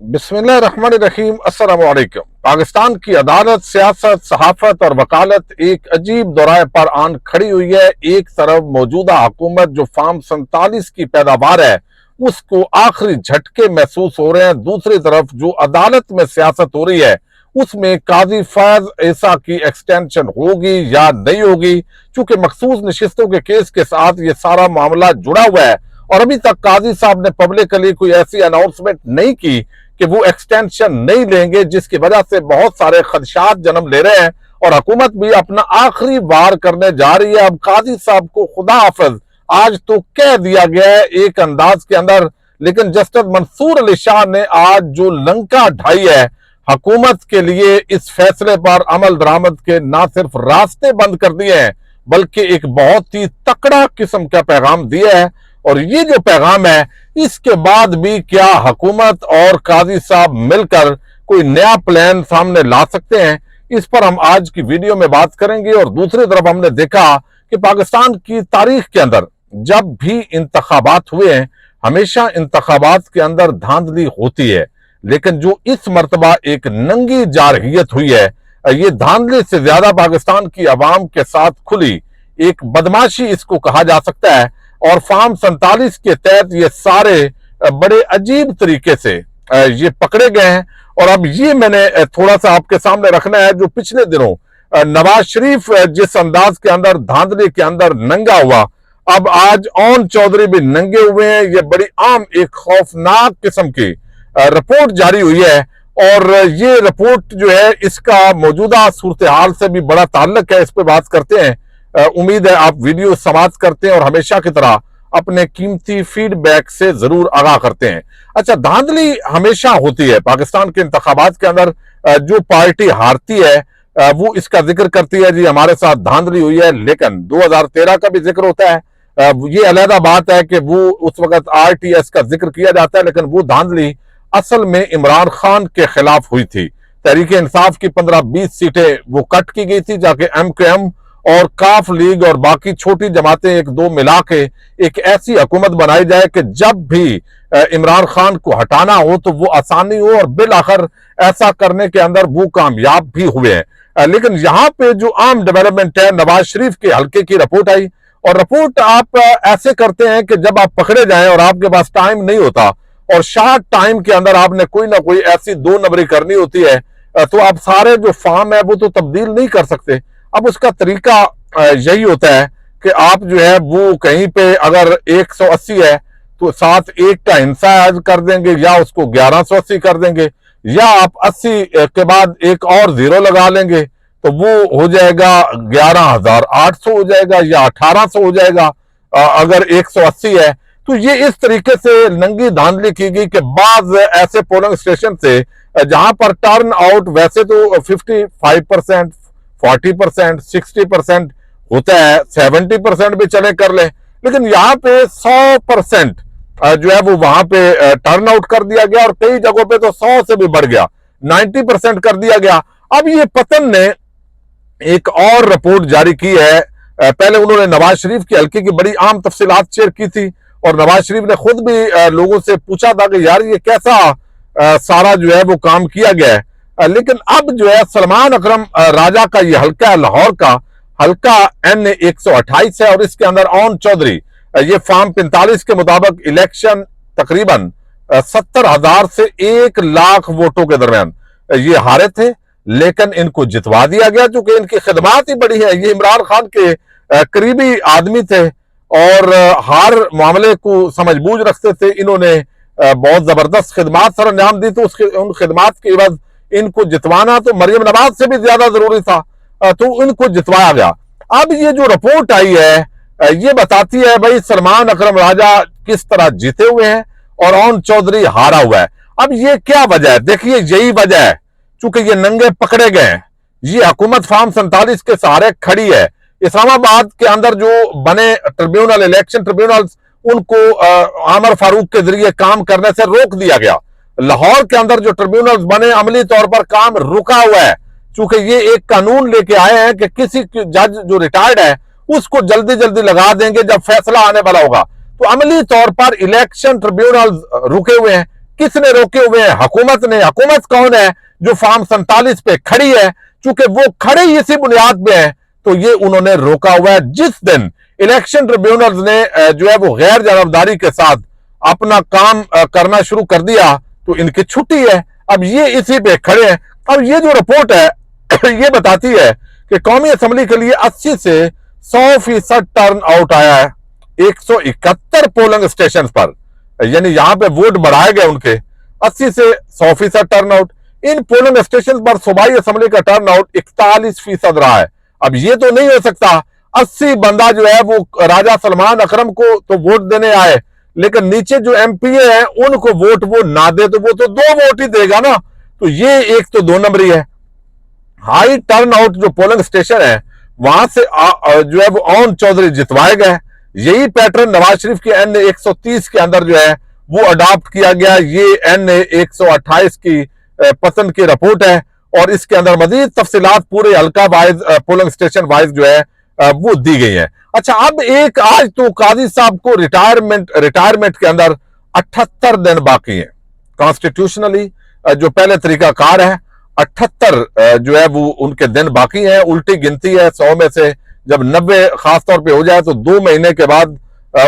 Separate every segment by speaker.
Speaker 1: बिस्मिल्लाहिर्रहमानिर्रहीम। अस्सलाम वालेकुम। पाकिस्तान की अदालत, सियासत, सहाफत और वकालत एक अजीब दौराए पर आन खड़ी हुई है। एक तरफ मौजूदा हुकूमत जो फार्म 47 की पैदावार है उसको आखिरी झटके महसूस हो रहे हैं, दूसरी तरफ जो अदालत में सियासत हो रही है उसमें काजी फैज ऐसा की एक्सटेंशन होगी या नहीं होगी, क्योंकि मखसूस नशिस्तों के केस के साथ ये सारा मामला जुड़ा हुआ है और अभी तक काजी साहब ने पब्लिकली कोई ऐसी अनाउंसमेंट नहीं की कि वो एक्सटेंशन नहीं लेंगे, जिसकी वजह से बहुत सारे खदशात जन्म ले रहे हैं और हुकूमत भी अपना आखिरी वार करने जा रही है। अब काजी साहब को खुदा हाफिज आज तो कह दिया गया है एक अंदाज के अंदर, लेकिन जस्टिस मंसूर अली शाह ने आज जो लंका ढाई है हुकूमत के लिए, इस फैसले पर अमल दरामद के ना सिर्फ रास्ते बंद कर दिए हैं बल्कि एक बहुत ही तकड़ा किस्म का पैगाम दिया है। और ये जो पैगाम है, इसके बाद भी क्या हुकूमत और काजी साहब मिलकर कोई नया प्लान सामने ला सकते हैं, इस पर हम आज की वीडियो में बात करेंगे। और दूसरी तरफ हमने देखा कि पाकिस्तान की तारीख के अंदर जब भी इंतखाबात हुए हैं हमेशा इंतखाबात के अंदर धांधली होती है, लेकिन जो इस मर्तबा एक नंगी जारहियत हुई है, ये धांधली से ज्यादा पाकिस्तान की आवाम के साथ खुली एक बदमाशी इसको कहा जा सकता है। और फार्म 47 के तहत ये सारे बड़े अजीब तरीके से ये पकड़े गए हैं। और अब ये मैंने थोड़ा सा आपके सामने रखना है, जो पिछले दिनों नवाज शरीफ जिस अंदाज के अंदर धांधली के अंदर नंगा हुआ, अब आज ओन चौधरी भी नंगे हुए हैं। ये बड़ी आम एक खौफनाक किस्म की रिपोर्ट जारी हुई है और ये रिपोर्ट जो है इसका मौजूदा सूरत हाल से भी बड़ा ताल्लुक है। इस पर बात करते हैं। उम्मीद है आप वीडियो समाप्त करते हैं और हमेशा की तरह अपने कीमती फीडबैक से जरूर आगाह करते हैं। अच्छा, धांधली हमेशा होती है पाकिस्तान के इंतखाबात के अंदर। जो पार्टी हारती है वो इसका जिक्र करती है, जी हमारे साथ धांधली हुई है, लेकिन 2013 का भी जिक्र होता है। ये अलग बात है कि वो उस वक्त RTS का जिक्र किया जाता है, लेकिन वो धांधली असल में इमरान खान के खिलाफ हुई थी। तहरीक इंसाफ की 15-20 सीटें वो कट की गई थी, जाके MKM और काफ लीग और बाकी छोटी जमातें एक दो मिला के एक ऐसी हुकूमत बनाई जाए कि जब भी इमरान खान को हटाना हो तो वो आसानी हो, और बिल आखिर ऐसा करने के अंदर वो कामयाब भी हुए हैं। लेकिन यहाँ पे जो आम डेवलपमेंट है, नवाज शरीफ के हल्के की रिपोर्ट आई और रिपोर्ट आप ऐसे करते हैं कि जब आप पकड़े जाएं और आपके पास टाइम नहीं होता और शार्ट टाइम के अंदर आपने कोई ना कोई ऐसी 2 नंबरी करनी होती है, तो आप सारे जो फार्म है वो तो तब्दील नहीं कर सकते। अब उसका तरीका यही होता है कि आप जो है वो कहीं पे अगर 180 है तो साथ एक का हिस्सा ऐड कर देंगे, या उसको 1180 कर देंगे, या आप 80 के बाद एक और जीरो लगा लेंगे तो वो हो जाएगा 11,800 हो जाएगा या 1,800 हो जाएगा अगर 180 है। तो ये इस तरीके से नंगी धांधली की गई कि बाज ऐसे पोलिंग स्टेशन से जहां पर टर्न आउट वैसे तो 55%, 40%, 60% होता है, 70% भी चले कर ले, लेकिन यहाँ पे 100% जो है वो वहां पे टर्न आउट कर दिया गया और कई जगहों पे तो 100 से भी बढ़ गया, 90% कर दिया गया। अब ये पतन ने एक और रिपोर्ट जारी की है। पहले उन्होंने नवाज शरीफ की हल्के की बड़ी आम तफसीलात शेयर की थी और नवाज शरीफ ने खुद भी लोगों से पूछा था कि यार ये कैसा सारा जो है वो काम किया गया है। लेकिन अब जो है सलमान अकरम राजा का ये हल्का है, लाहौर का हल्का NA 128 है और इसके अंदर ओन चौधरी ये फार्म 45 के मुताबिक इलेक्शन तकरीबन 70,000 से 1 लाख वोटों के दरमियान ये हारे थे, लेकिन इनको जितवा दिया गया क्योंकि इनकी खिदमात ही बड़ी है। ये इमरान खान के करीबी आदमी थे और हर मामले को समझबूझ रखते थे। इन्होंने बहुत जबरदस्त खिदमात सर अंजाम दी, तो उन खिदमात के एवज इनको जितवाना तो मरियम नवाज से भी ज्यादा जरूरी था, तो इनको जितवाया गया। अब ये जो रिपोर्ट आई है ये बताती है भाई सलमान अकरम राजा किस तरह जीते हुए हैं और ओन चौधरी हारा हुआ है। अब ये क्या वजह है? देखिए यही वजह है, चूंकि ये नंगे पकड़े गए हैं, ये हुकूमत फार्म 47 के सहारे खड़ी है। इस्लामाबाद के अंदर जो बने ट्रिब्यूनल, इलेक्शन ट्रिब्यूनल्स, उनको आमर फारूक के जरिए काम करने से रोक दिया गया। लाहौर के अंदर जो ट्रिब्यूनल्स बने अमली तौर पर काम रुका हुआ है, चूंकि ये एक कानून लेके आए हैं कि किसी जज जो रिटायर्ड है उसको जल्दी जल्दी लगा देंगे जब फैसला आने वाला होगा। तो अमली तौर पर इलेक्शन ट्रिब्यूनल्स रुके हुए हैं, किसने रोके हुए हैं? हुकूमत ने। हुकूमत कौन है? जो फार्म 47 पे खड़ी है। चूंकि वो खड़े ही इसी बुनियाद पे है तो ये उन्होंने रोका हुआ है। जिस दिन इलेक्शन ट्रिब्यूनल्स ने जो है वो गैर जानबदारी के साथ अपना काम करना शुरू कर दिया तो इनकी छुट्टी है। अब ये इसी पे खड़े हैं। अब ये जो रिपोर्ट है ये बताती है कि कौमी असम्बली के लिए 80 से 100% टर्न आउट आया है 171 पोलिंग स्टेशन पर, यानी यहां पे वोट बढ़ाए गए उनके 80 से 100% टर्न आउट। इन पोलिंग स्टेशन पर सूबाई असम्बली का टर्न आउट 41% रहा है। अब ये तो नहीं हो सकता 80 बंदा जो है वो राजा सलमान अकरम को तो वोट देने आए लेकिन नीचे जो एमपीए हैं उनको वोट वो ना दे तो वो तो 2 वोट ही देगा ना। तो ये एक तो 2 नंबरी है। हाई टर्न आउट जो पोलिंग स्टेशन है वहां से जो है वो ओन चौधरी जितवाए गए। यही पैटर्न नवाज शरीफ के एन 130 के अंदर जो है वो अडॉप्ट किया गया। ये एन 128 की पसंद की रिपोर्ट है और इसके अंदर मजीद तफसीलात पूरे हल्का वाइज पोलिंग स्टेशन वाइज जो है वो दी गई है। अच्छा, अब एक आज तो काजी साहब को रिटायरमेंट के अंदर 78 दिन बाकी है। कॉन्स्टिट्यूशनली जो पहले तरीकाकार है 78 जो है वो उनके दिन बाकी है। उल्टी गिनती है 100 में से जब 90 खासतौर पे हो जाए तो 2 महीने के बाद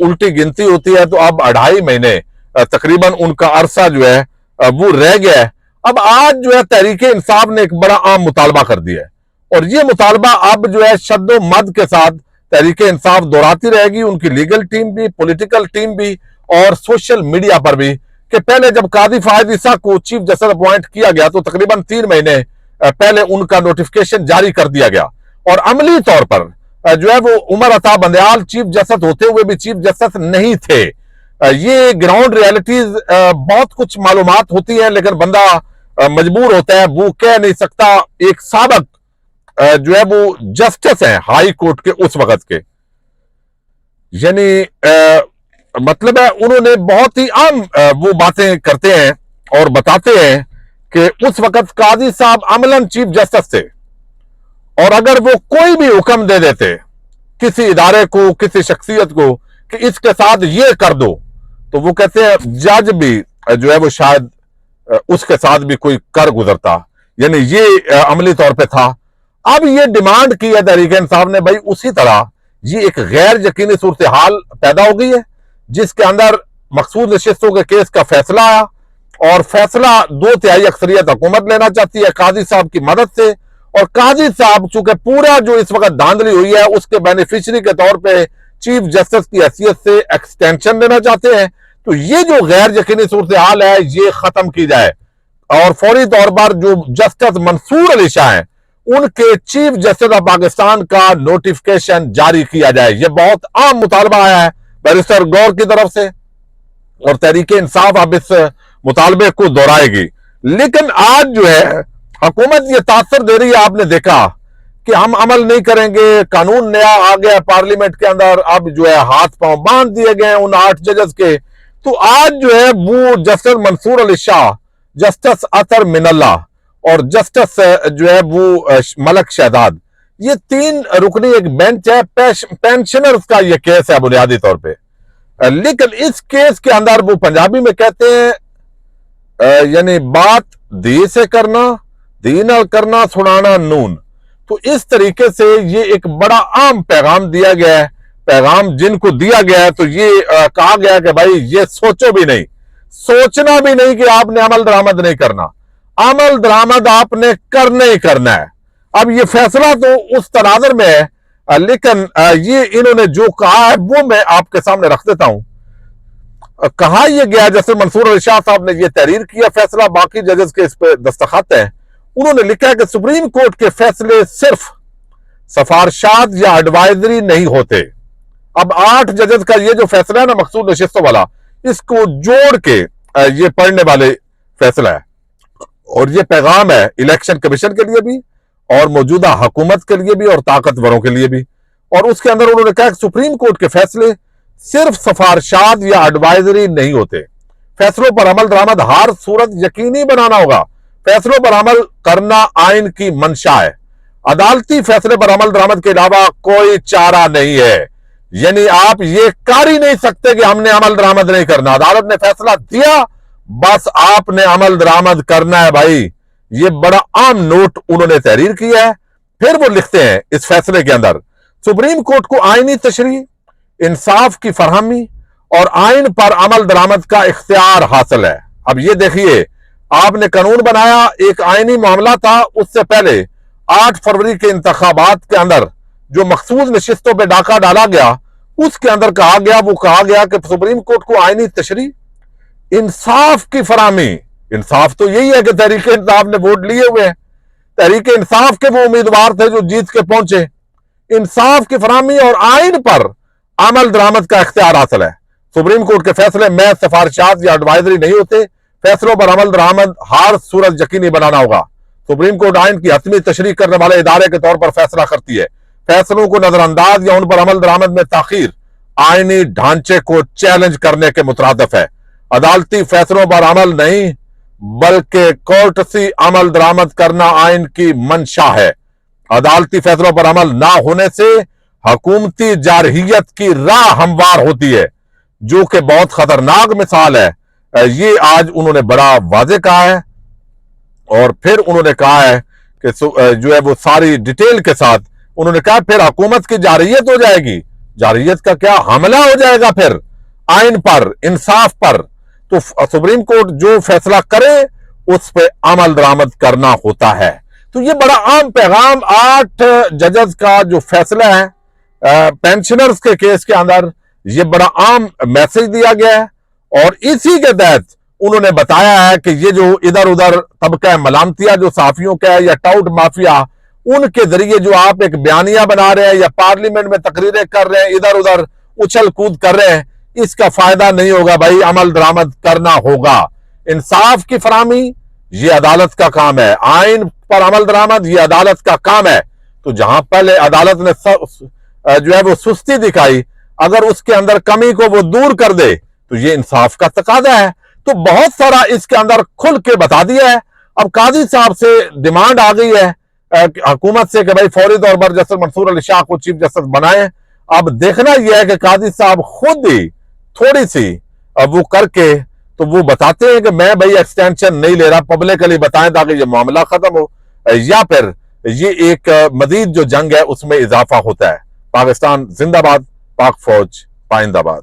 Speaker 1: उल्टी गिनती होती है। तो अब 2.5 महीने तकरीबन उनका अरसा जो है वो रह गया है। अब आज जो है तहरीक इंसाफ ने एक बड़ा आम मुतालबा कर दिया है और ये मुतालबा अब जो है शद्दो मद के साथ तहरीक इंसाफ दोहराती रहेगी, उनकी लीगल टीम भी, पॉलिटिकल टीम भी और सोशल मीडिया पर भी, कि पहले जब काजी फाहिद ईसा को चीफ जस्टिस अपॉइंट किया गया तो तकरीबन 3 महीने पहले उनका नोटिफिकेशन जारी कर दिया गया और अमली तौर पर जो है वो उमर अता बंदयाल चीफ जस्टिस होते हुए भी चीफ जस्टिस नहीं थे। ये ग्राउंड रियलिटीज बहुत कुछ मालूमात होती है लेकिन बंदा मजबूर होता है, वो कह नहीं सकता। एक साबिक जो है वो जस्टिस है हाई कोर्ट के उस वक्त के, यानी मतलब है उन्होंने बहुत ही आम वो बातें करते हैं और बताते हैं कि उस वक्त काजी साहब अमलन चीफ जस्टिस थे और अगर वो कोई भी हुक्म दे देते किसी इदारे को, किसी शख्सियत को कि इसके साथ ये कर दो, तो वो कहते हैं जज भी जो है वो शायद उसके साथ भी कोई कर गुजरता, यानी ये अमली तौर पे था। अब ये डिमांड की है तहरीक इंसाफ ने, भाई उसी तरह ये एक गैर यकीनी सूरत हाल पैदा हो गई है जिसके अंदर मखसूस नशिस्तों के केस का फैसला आया और फैसला 2/3 अक्सरियत हुकूमत लेना चाहती है काजी साहब की मदद से। और काजी साहब चूंकि पूरा जो इस वक्त धांधली हुई है उसके बेनिफिशियरी के तौर पे चीफ जस्टिस की हैसियत से एक्सटेंशन लेना चाहते हैं। तो ये जो गैर यकीनी सूरत हाल है ये खत्म की जाए और फौरी तौर पर जो जस्टिस मंसूर अली शाह है उनके चीफ जस्टिस ऑफ पाकिस्तान का नोटिफिकेशन जारी किया जाए। यह बहुत आम मुतालबा आया है बैरिस्टर गौर की तरफ से और तहरीक इंसाफ अब इस मुतालबे को दोहराएगी। लेकिन आज जो है हुकूमत ये तासर दे रही है, आपने देखा कि हम अमल नहीं करेंगे, कानून नया आ गया पार्लियामेंट के अंदर, अब जो है हाथ पांव बांध दिए गए उन 8 जजेस के। तो आज जो है वो जस्टिस मंसूर अली शाह, जस्टिस अतर मिनल्ला और जस्टिस जो है वो मलक शहजाद, ये 3 रुकनी एक बेंच है। पेंशनर्स का ये केस है बुनियादी तौर पे, लेकिन इस केस के अंदर वो पंजाबी में कहते हैं यानी बात दी से करना, दी न करना, सुनाना नून। तो इस तरीके से ये एक बड़ा आम पैगाम दिया गया है। पैगाम जिनको दिया गया है तो ये कहा गया कि भाई ये सोचो भी नहीं, सोचना भी नहीं कि आपने अमल दरामद नहीं करना, अमल दरामद आपने करना ही करना है। अब ये फैसला तो उस तनाजर में है, लेकिन ये इन्होंने जो कहा है वो मैं आपके सामने रख देता हूं। कहा यह गया, जैसे मंसूर अली शाह साहब ने यह तहरीर किया फैसला, बाकी जजेस के इस पर दस्तखत है। उन्होंने लिखा है कि सुप्रीम कोर्ट के फैसले सिर्फ सिफारिशात या एडवाइजरी नहीं होते। अब 8 जजेस का ये जो फैसला है ना मखसूस नशिस्तों वाला, इसको जोड़ के ये पढ़ने वाले फैसला है और ये पैगाम है इलेक्शन कमीशन के लिए भी और मौजूदा हुकूमत के लिए भी और ताकतवरों के लिए भी। और उसके अंदर उन्होंने कहा कि सुप्रीम कोर्ट के फैसले सिर्फ सिफारिशात या एडवाइजरी नहीं होते, फैसलों पर अमल दरामद हर सूरत यकीनी बनाना होगा। फैसलों पर अमल करना आइन की मंशा है, अदालती फैसले पर अमल दरामद के अलावा कोई चारा नहीं है। यानी आप ये कर ही नहीं सकते कि हमने अमल दरामद नहीं करना। अदालत ने फैसला दिया, बस आपने अमल दरामद करना है भाई। ये बड़ा आम नोट उन्होंने तहरीर किया है। फिर वो लिखते हैं इस फैसले के अंदर, सुप्रीम कोर्ट को आईनी तशरीह, इंसाफ की फरहमी और आइन पर अमल दरामद का इख्तियार हासिल है। अब ये देखिए, आपने कानून बनाया, एक आईनी मामला था। उससे पहले 8 फरवरी के इंतखाबात के अंदर जो मखसूस नशिस्तों पर डाका डाला गया, उसके अंदर कहा गया कि सुप्रीम कोर्ट को आईनी तशरीह, इंसाफ की फराहमी। इंसाफ तो यही है कि तहरीक इंसाफ ने वोट लिए हुए हैं, तहरीक इंसाफ के वो उम्मीदवार थे जो जीत के पहुंचे। इंसाफ की फराहमी और आइन पर अमल दरामद का इख्तियार हासिल है। सुप्रीम कोर्ट के फैसले में सिफारिशात या एडवाइजरी नहीं होते, फैसलों पर अमल दरामद हर सूरत यकीनी बनाना होगा। सुप्रीम कोर्ट आइन की हतमी तशरीह करने वाले इदारे के तौर पर फैसला करती है। फैसलों को नजरअंदाज या उन पर अमल दरामद में ताखीर आईनी ढांचे को चैलेंज करने के मुतरादिफ है। अदालती फैसलों पर अमल नहीं बल्कि कोर्टसी अमल दरामद करना आइन की मंशा है। अदालती फैसलों पर अमल ना होने से हुकूमती जारहियत की राह हमवार होती है, जो कि बहुत खतरनाक मिसाल है। ये आज उन्होंने बड़ा वाजे कहा है। और फिर उन्होंने कहा है कि जो है वो सारी डिटेल के साथ उन्होंने कहा फिर हुकूमत की जारहियत हो जाएगी। जारहियत का क्या, हमला हो जाएगा फिर आइन पर, इंसाफ पर। तो सुप्रीम कोर्ट जो फैसला करे उस पर अमल दरामद करना होता है। तो ये बड़ा आम पैगाम 8 जजेस का जो फैसला है पेंशनर्स के केस के अंदर, ये बड़ा आम मैसेज दिया गया है। और इसी के तहत उन्होंने बताया है कि ये जो इधर उधर तबका मलामतिया जो साफियों का है या टाउट माफिया, उनके जरिए जो आप एक बयानिया बना रहे हैं या पार्लियामेंट में तकरीरें कर रहे हैं, इधर उधर उछल कूद कर रहे हैं, इसका फायदा नहीं होगा भाई। अमल दरामद करना होगा। इंसाफ की फराहमी ये अदालत का काम है, आइन पर अमल दरामद ये अदालत का काम है। तो जहां पहले अदालत ने जो है वो सुस्ती दिखाई, अगर उसके अंदर कमी को वो दूर कर दे तो ये इंसाफ का तकादा है। तो बहुत सारा इसके अंदर खुल के बता दिया है। अब काजी साहब से डिमांड आ गई है हुकूमत से कि भाई फौरी तौर पर जस्टिस मंसूर अली शाह को चीफ जस्टिस बनाए। अब देखना यह है कि काजी साहब खुद ही थोड़ी सी वो करके तो वो बताते हैं कि मैं भाई एक्सटेंशन नहीं ले रहा, पब्लिकली बताएं ताकि ये मामला खत्म हो, या फिर ये एक मजीद जो जंग है उसमें इजाफा होता है। पाकिस्तान जिंदाबाद, पाक फौज पाइंदाबाद।